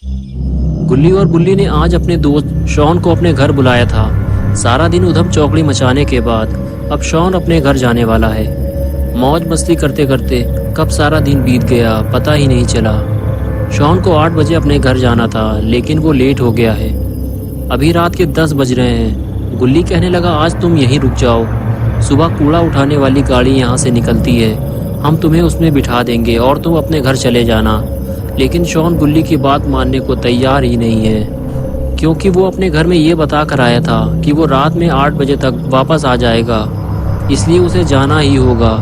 गुल्ली और बुल्ली ने आज अपने दोस्त शॉन को अपने घर बुलाया था। सारा दिन उधम चौकड़ी मचाने के बाद अब शॉन अपने घर जाने वाला है। मौज मस्ती करते करते कब सारा दिन बीत गया पता ही नहीं चला। शॉन को 8 बजे अपने घर जाना था, लेकिन वो लेट हो गया है। अभी रात के 10 बज रहे हैं। गुल्ली कहने लगा, आज तुम यहीं रुक जाओ, सुबह कूड़ा उठाने वाली गाड़ी यहाँ से निकलती है, हम तुम्हें उसमें बिठा देंगे और तुम अपने घर चले जाना। लेकिन शॉन गुल्ली की बात मानने को तैयार ही नहीं है, क्योंकि वो अपने घर में ये बता कर आया था कि वो रात में 8 बजे तक वापस आ जाएगा, इसलिए उसे जाना ही होगा।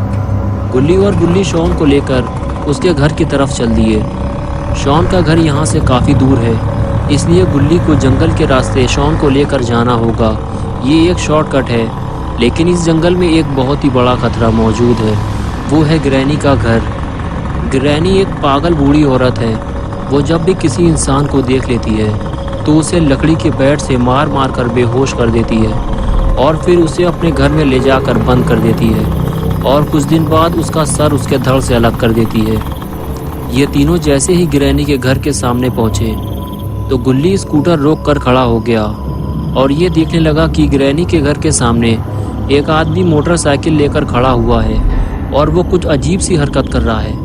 गुल्ली और बुल्ली शॉन को लेकर उसके घर की तरफ चल दिए। शॉन का घर यहाँ से काफ़ी दूर है, इसलिए गुल्ली को जंगल के रास्ते शॉन को लेकर जाना होगा। ये एक शॉर्टकट है, लेकिन इस जंगल में एक बहुत ही बड़ा खतरा मौजूद है, वो है ग्रैनी का घर। ग्रैनी एक पागल बूढ़ी औरत है। वो जब भी किसी इंसान को देख लेती है तो उसे लकड़ी के बैट से मार मार कर बेहोश कर देती है और फिर उसे अपने घर में ले जाकर बंद कर देती है और कुछ दिन बाद उसका सर उसके धड़ से अलग कर देती है। ये तीनों जैसे ही ग्रैनी के घर के सामने पहुँचे तो गुल्ली स्कूटर रोक कर खड़ा हो गया और ये देखने लगा कि ग्रैनी के घर के सामने एक आदमी मोटरसाइकिल लेकर खड़ा हुआ है और वो कुछ अजीब सी हरकत कर रहा है।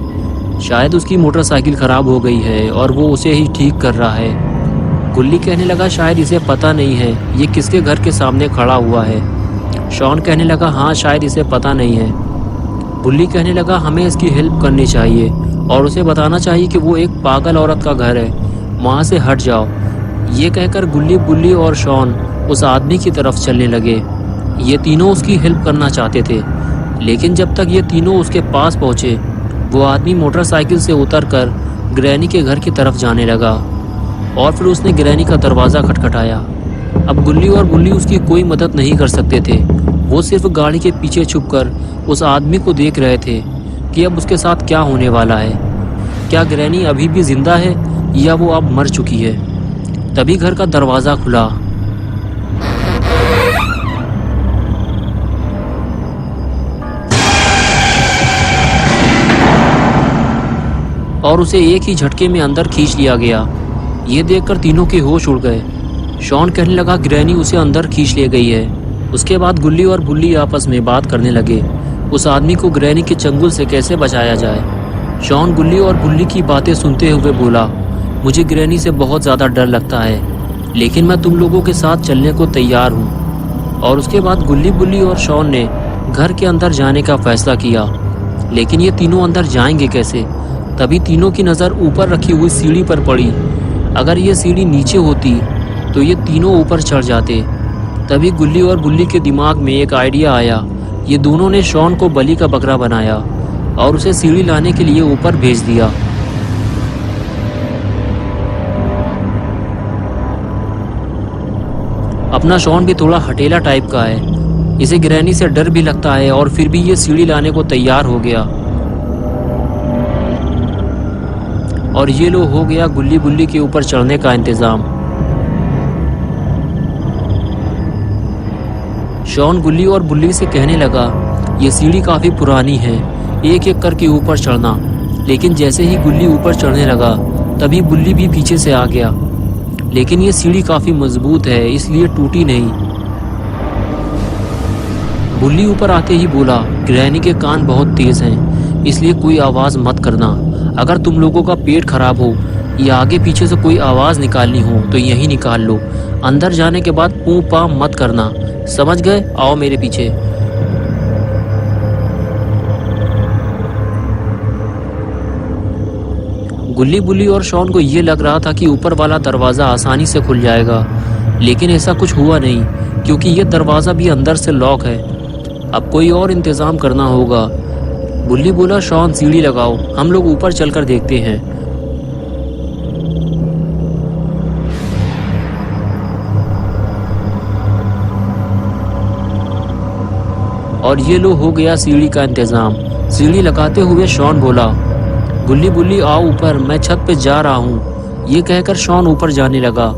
शायद उसकी मोटरसाइकिल ख़राब हो गई है और वो उसे ही ठीक कर रहा है। गुल्ली कहने लगा, शायद इसे पता नहीं है ये किसके घर के सामने खड़ा हुआ है। शॉन कहने लगा, हाँ शायद इसे पता नहीं है। गुल्ली कहने लगा, हमें इसकी हेल्प करनी चाहिए और उसे बताना चाहिए कि वो एक पागल औरत का घर है, वहाँ से हट जाओ। ये कहकर गुल्ली, बुल्ली और शॉन उस आदमी की तरफ चलने लगे। ये तीनों उसकी हेल्प करना चाहते थे, लेकिन जब तक ये तीनों उसके पास पहुँचे वो आदमी मोटरसाइकिल से उतरकर ग्रैनी के घर की तरफ जाने लगा और फिर उसने ग्रैनी का दरवाज़ा खटखटाया। अब गुल्ली और बुल्ली उसकी कोई मदद नहीं कर सकते थे। वो सिर्फ गाड़ी के पीछे छुपकर उस आदमी को देख रहे थे कि अब उसके साथ क्या होने वाला है। क्या ग्रैनी अभी भी जिंदा है या वो अब मर चुकी है? तभी घर का दरवाज़ा खुला और उसे एक ही झटके में अंदर खींच लिया गया। ये देखकर तीनों के होश उड़ गए। शॉन कहने लगा, ग्रैनी उसे अंदर खींच ले गई है। उसके बाद गुल्ली और बुल्ली आपस में बात करने लगे, उस आदमी को ग्रैनी के चंगुल से कैसे बचाया जाए। शॉन गुल्ली और बुल्ली की बातें सुनते हुए बोला, मुझे ग्रैनी से बहुत ज़्यादा डर लगता है, लेकिन मैं तुम लोगों के साथ चलने को तैयार हूँ। और उसके बाद गुल्ली, बुल्ली और शॉन ने घर के अंदर जाने का फैसला किया, लेकिन ये तीनों अंदर जाएंगे कैसे? तभी तीनों की नज़र ऊपर रखी हुई सीढ़ी पर पड़ी। अगर ये सीढ़ी नीचे होती तो ये तीनों ऊपर चढ़ जाते। तभी गुल्ली और बुल्ली के दिमाग में एक आइडिया आया। ये दोनों ने शॉन को बलि का बकरा बनाया और उसे सीढ़ी लाने के लिए ऊपर भेज दिया। अपना शॉन भी थोड़ा हटेला टाइप का है, इसे ग्रैनी से डर भी लगता है और फिर भी ये सीढ़ी लाने को तैयार हो गया। और ये लो हो गया गुल्ली बुल्ली के ऊपर चढ़ने का इंतज़ाम। शॉन गुल्ली और बुल्ली से कहने लगा, ये सीढ़ी काफ़ी पुरानी है, एक एक करके ऊपर चढ़ना। लेकिन जैसे ही गुल्ली ऊपर चढ़ने लगा तभी बुल्ली भी पीछे से आ गया। लेकिन ये सीढ़ी काफ़ी मजबूत है, इसलिए टूटी नहीं। बुल्ली ऊपर आते ही बोला, ग्रैनी के कान बहुत तेज़ हैं, इसलिए कोई आवाज़ मत करना। अगर तुम लोगों का पेट खराब हो या आगे पीछे से कोई आवाज़ निकालनी हो तो यहीं निकाल लो। अंदर जाने के बाद पू पा मत करना, समझ गए? आओ मेरे पीछे। गुल्ली, बुल्ली और शॉन को ये लग रहा था कि ऊपर वाला दरवाज़ा आसानी से खुल जाएगा, लेकिन ऐसा कुछ हुआ नहीं, क्योंकि ये दरवाज़ा भी अंदर से लॉक है। अब कोई और इंतज़ाम करना होगा। बुल्ली बोला, शॉन सीढ़ी लगाओ, हम लोग ऊपर चलकर देखते हैं। और ये लो हो गया सीढ़ी का इंतज़ाम। सीढ़ी लगाते हुए शॉन बोला, गुल्ली बुल्ली आओ ऊपर, मैं छत पे जा रहा हूँ। ये कहकर शॉन ऊपर जाने लगा।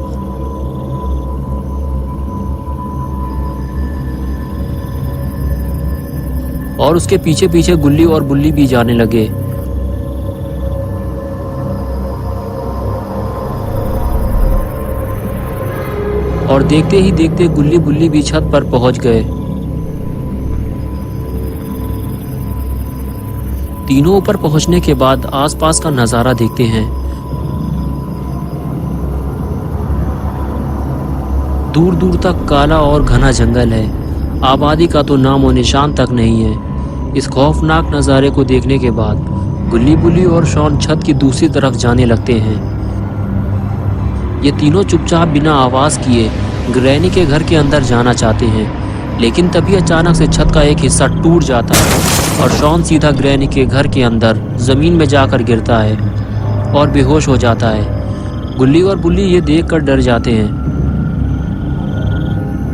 और उसके पीछे पीछे गुल्ली और बुल्ली भी जाने लगे। और देखते ही देखते गुल्ली बुल्ली भी छत पर पहुंच गए। तीनों ऊपर पहुंचने के बाद आसपास का नजारा देखते हैं। दूर दूर तक काला और घना जंगल है, आबादी का तो नामो निशान तक नहीं है। इस खौफनाक नज़ारे को देखने के बाद गुल्ली बुल्ली और शॉन छत की दूसरी तरफ जाने लगते हैं। ये तीनों चुपचाप बिना आवाज़ किए ग्रैनी के घर के अंदर जाना चाहते हैं, लेकिन तभी अचानक से छत का एक हिस्सा टूट जाता है और शॉन सीधा ग्रैनी के घर के अंदर ज़मीन में जाकर गिरता है और बेहोश हो जाता है। गुल्ली और बुल्ली ये देखकर डर जाते हैं।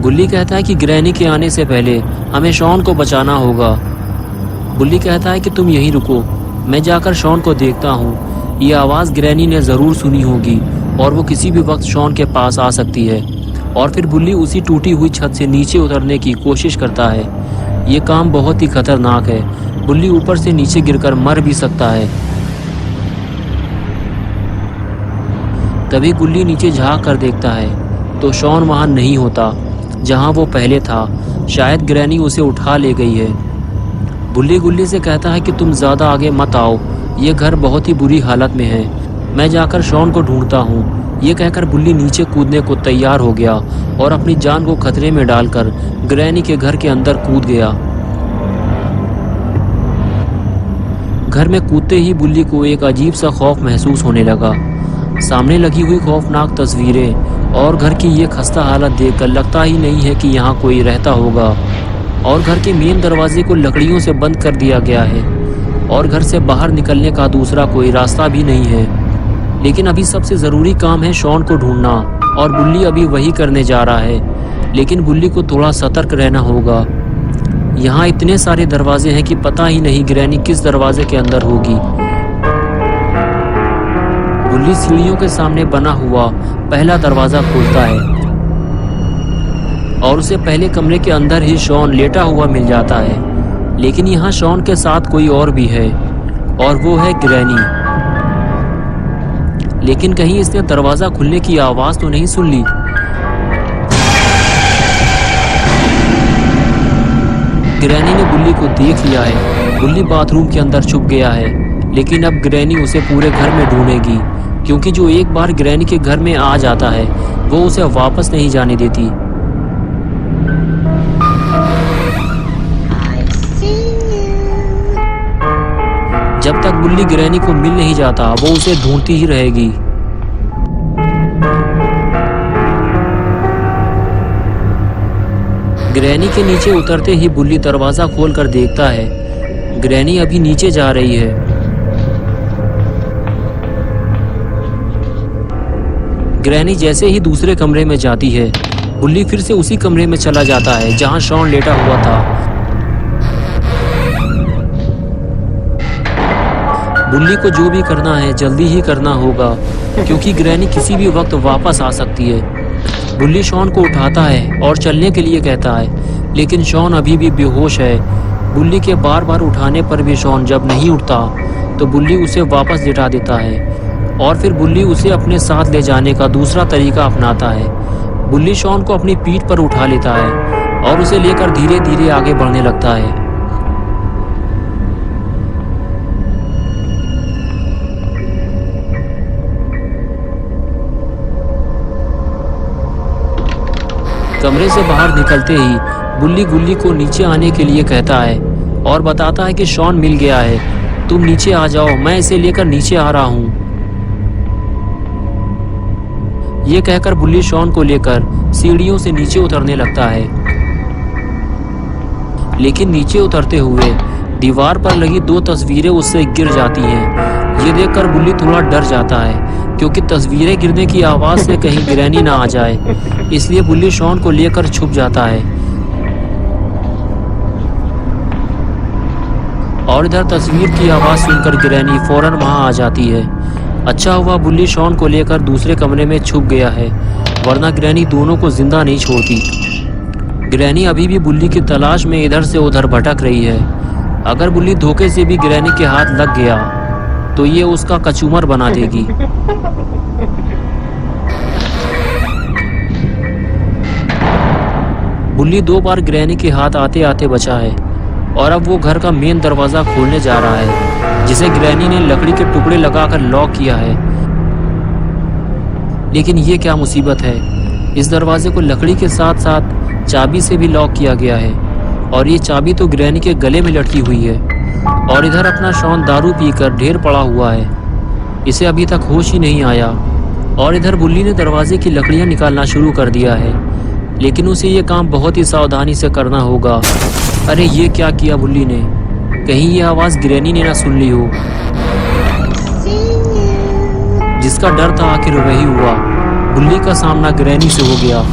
गुल्ली कहता है कि ग्रैनी के आने से पहले हमें शॉन को बचाना होगा। बुल्ली कहता है कि तुम यहीं रुको, मैं जाकर शॉन को देखता हूँ। ये आवाज़ ग्रैनी ने ज़रूर सुनी होगी और वो किसी भी वक्त शॉन के पास आ सकती है। और फिर बुल्ली उसी टूटी हुई छत से नीचे उतरने की कोशिश करता है। ये काम बहुत ही खतरनाक है, बुल्ली ऊपर से नीचे गिरकर मर भी सकता है। तभी गुल्ली नीचे झाँक कर देखता है तो शॉन वहाँ नहीं होता जहाँ वो पहले था। शायद ग्रैनी उसे उठा ले गई है। बुल्ली गुल्ली से कहता है कि तुम ज़्यादा आगे मत आओ, ये घर बहुत ही बुरी हालत में है, मैं जाकर शॉन को ढूंढता हूँ। ये कहकर बुल्ली नीचे कूदने को तैयार हो गया और अपनी जान को खतरे में डालकर ग्रैनी के घर के अंदर कूद गया। घर में कूदते ही बुल्ली को एक अजीब सा खौफ महसूस होने लगा। सामने लगी हुई खौफनाक तस्वीरें और घर की ये खस्ता हालत देखकर लगता ही नहीं है कि यहाँ कोई रहता होगा। और घर के मेन दरवाजे को लकड़ियों से बंद कर दिया गया है और घर से बाहर निकलने का दूसरा कोई रास्ता भी नहीं है। लेकिन अभी सबसे ज़रूरी काम है शॉन को ढूंढना और बुल्ली अभी वही करने जा रहा है। लेकिन बुल्ली को थोड़ा सतर्क रहना होगा। यहाँ इतने सारे दरवाजे हैं कि पता ही नहीं ग्रैनी किस दरवाजे के अंदर होगी। बुल्ली सीढ़ियों के सामने बना हुआ पहला दरवाज़ा खोलता है और उसे पहले कमरे के अंदर ही शॉन लेटा हुआ मिल जाता है। लेकिन यहाँ शॉन के साथ कोई और भी है और वो है ग्रैनी। लेकिन कहीं इसने दरवाज़ा खुलने की आवाज़ तो नहीं सुन ली। ग्रैनी ने बुल्ली को देख लिया है। बुल्ली बाथरूम के अंदर छुप गया है, लेकिन अब ग्रैनी उसे पूरे घर में ढूंढेगी, क्योंकि जो एक बार ग्रैनी के घर में आ जाता है वो उसे वापस नहीं जाने देती। जब तक बुल्ली ग्रैनी को मिल नहीं जाता वो उसे ढूंढती ही रहेगी। ग्रैनी के नीचे उतरते ही बुल्ली दरवाजा खोलकर देखता है ग्रैनी अभी नीचे जा रही है। ग्रैनी जैसे ही दूसरे कमरे में जाती है, बुल्ली फिर से उसी कमरे में चला जाता है जहां शॉन लेटा हुआ था। बुल्ली को जो भी करना है जल्दी ही करना होगा, क्योंकि ग्रैनी किसी भी वक्त वापस आ सकती है। बुल्ली शॉन को उठाता है और चलने के लिए कहता है, लेकिन शॉन अभी भी बेहोश है। बुल्ली के बार बार उठाने पर भी शॉन जब नहीं उठता तो बुल्ली उसे वापस लिटा देता है और फिर बुल्ली उसे अपने साथ ले जाने का दूसरा तरीका अपनाता है। बुल्ली शॉन को अपनी पीठ पर उठा लेता है और उसे लेकर धीरे धीरे आगे बढ़ने लगता है। कमरे से बाहर निकलते ही बुल्ली गुल्ली को नीचे आने के लिए कहता है और बताता है कि शॉन मिल गया है, तुम नीचे आ जाओ, मैं इसे लेकर नीचे आ रहा हूँ। ये कहकर बुल्ली शॉन को लेकर सीढ़ियों से नीचे उतरने लगता है। लेकिन नीचे उतरते हुए दीवार पर लगी 2 तस्वीरें उससे गिर जाती हैं। ये देखकर बुल्ली थोड़ा डर जाता है, क्योंकि तस्वीरें गिरने की आवाज़ से कहीं ग्रैनी ना आ जाए, इसलिए बुल्ली शॉन को लेकर छुप जाता है। और इधर तस्वीर की आवाज़ सुनकर ग्रैनी फौरन वहाँ आ जाती है। अच्छा हुआ बुल्ली शॉन को लेकर दूसरे कमरे में छुप गया है, वरना ग्रैनी दोनों को जिंदा नहीं छोड़ती। ग्रैनी अभी भी बुल्ली की तलाश में इधर से उधर भटक रही है। अगर बुल्ली धोखे से भी ग्रैनी के हाथ लग गया तो ये उसका कचूमर बना देगी। बुल्ली 2 बार ग्रैनी के हाथ आते आते बचा है और अब वो घर का मेन दरवाजा खोलने जा रहा है, जिसे ग्रैनी ने लकड़ी के टुकड़े लगाकर लॉक किया है। लेकिन ये क्या मुसीबत है, इस दरवाजे को लकड़ी के साथ साथ चाबी से भी लॉक किया गया है और ये चाबी तो ग्रैनी के गले में लटकी हुई है। और इधर अपना शॉन दारू पीकर ढेर पड़ा हुआ है, इसे अभी तक होश ही नहीं आया। और इधर बुल्ली ने दरवाजे की लकड़ियां निकालना शुरू कर दिया है, लेकिन उसे ये काम बहुत ही सावधानी से करना होगा। अरे ये क्या किया बुल्ली ने, कहीं ये आवाज़ ग्रैनी ने ना सुन ली हो। जिसका डर था आखिर वही हुआ, बुल्ली का सामना ग्रैनी से हो गया।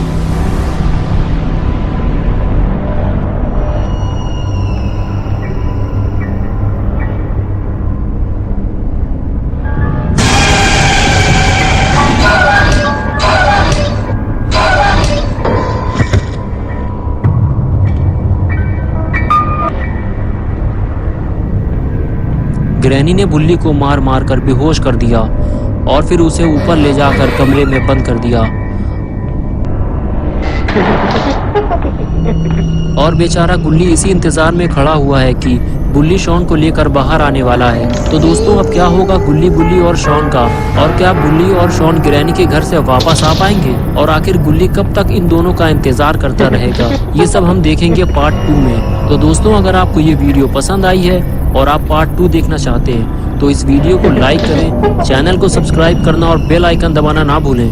ग्रैनी ने बुल्ली को मार मार कर बेहोश कर दिया और फिर उसे ऊपर ले जाकर कमरे में बंद कर दिया। और बेचारा गुल्ली इसी इंतजार में खड़ा हुआ है कि बुल्ली शॉन को लेकर बाहर आने वाला है। तो दोस्तों अब क्या होगा बुल्ली और शॉन का, और क्या बुल्ली और शॉन ग्रैनी के घर से वापस आ पाएंगे, और आखिर गुल्ली कब तक इन दोनों का इंतजार करता रहेगा, ये सब हम देखेंगे पार्ट 2 में। तो दोस्तों अगर आपको ये वीडियो पसंद आई है और आप पार्ट 2 देखना चाहते हैं तो इस वीडियो को लाइक करें, चैनल को सब्सक्राइब करना और बेल आइकन दबाना ना भूलें।